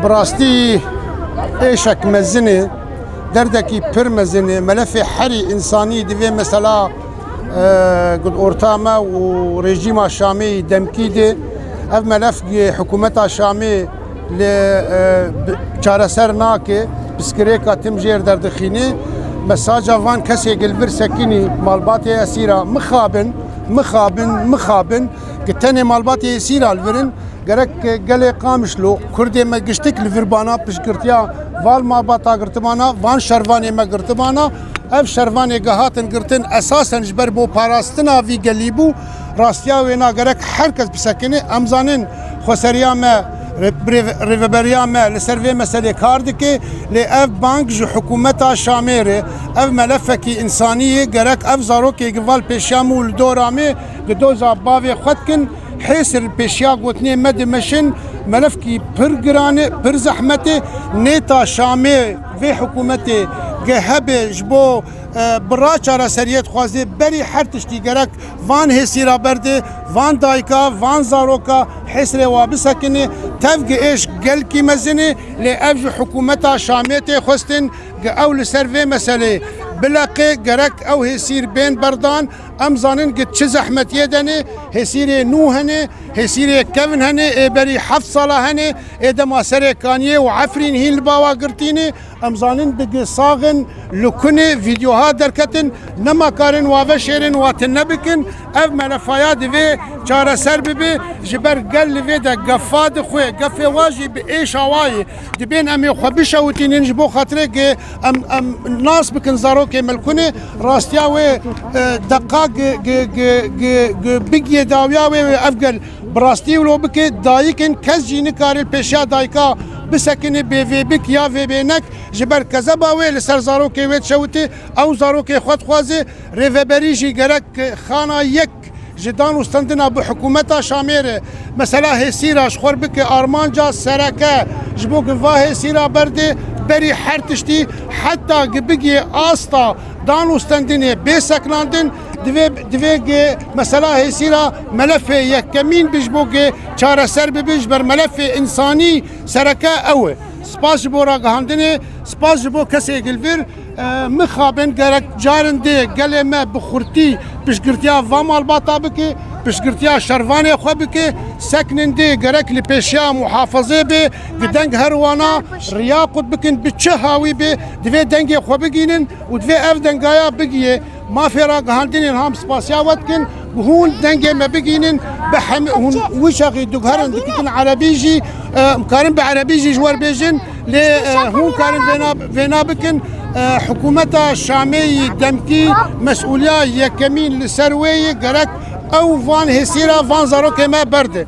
براستی ایشک مزنه دردکی پر مزنه ملف حری انسانی دوی مثلا قد ارتامه و رژیم شامی دمکی ده اف ملف حکومت شامی ل چارەسەر ناکه بسکریکا تم جیر دردخینه مساج وان کسی گلبر سکینی مالبات اسیرا مخابن گتنه مالبات اسیرا الورن گرک گله قامشلو کردی ما گشتک لوربانا پشکرتیا وال مالباتا گرتمانا وان شروانی ما گرتمانا اف شروانی گهاتن گرتن اساسا جبر بو پاراستنا وی گلیبو راستیا وینا گرک هر کس بسکنه امزانن خسریا ما ریوبریا ما لسروی مسئله کارد که لی اف بانک جو حکومتا شامیره اف ملفکی انسانیه گرک اف زاروکی گوال پیشیامول دورامه گدوزا باوی خود کن حیثر پیشیا گوتنی مدمشن ملف کی پر گرانه پر زحمته نیتا شامی و حکومتی گهبه جبو برا چارا سریت خوازه بری هر تشتی گرک وان حسیرا برده وان دایکا وان زاروکا حسر وابسکنه تفق ایش گل کی مزنه لی افج حکومتا شامیت خوستن اول سروی مسئله بلاقي جرك أو هسير بين بردان أمزانن قد چه زحمت يدني هسير نو هني هسير كفن هني بري حفظ صلاة هني إدما سري كانيه وعفرين هين الباوا قرتيني أمزانن بقي صاغن لكني فيديوهات دركتن نما كارن وافشيرن واتنبكن أف ملفايات في چارة سرب بي جبر قل في دا قفاد خوي قفي واجي بإيش هواي دبين أمي خبشة وتينين جبو خاطرك أم ناس بكن زاروك ملكوني راستياوي دقاق بيجي داوياوي أفقل براستي ولو بكي دايكن كزجي نكار البيشا دايكا بسكني بي بك يا في بينك جبر كذباوي لسر زاروكي ويت شوتي أو زاروكي خود خوازي ريفبريجي جرك خانا يك جدان وستندنا بحكومتها شاميره مثلا هسيرا شخور بك ارمانجا سركه جبوك فاه سيرا برده بري حرتشتي حتى بقي استا دان وستندني بسكناندن دوی مثلا هسیرا ملف یکمین بجبوك چاره سر بجبر ملف انسانی سرکه اوه سپاس بورا گهاندنه سپاس بو کسی گلبر مخابن گرک جارنده گله ما بخورتی پشگرتیا وامال باتا بکی پشگرتیا شروانی خو بکی سکننده گرک لپیشیا محافظه به گدنگ هروانا ریاقت بکن بچه هاوی به دوی دنگ خو بگینن و دوی اف دنگایا بگیه ما فيرا قهندين هم سباسيا واتكن وهون دنجي ما بيجينن بحم هون وشاقي دقهرن دكتن عربيجي مكارن بعربيجي جوار بيجن ل هون كارن فينا بكن حكومتها الشامي دمكي مسؤولية يكمين لسروي جرك او فان هسيرا فان زاروك ما برده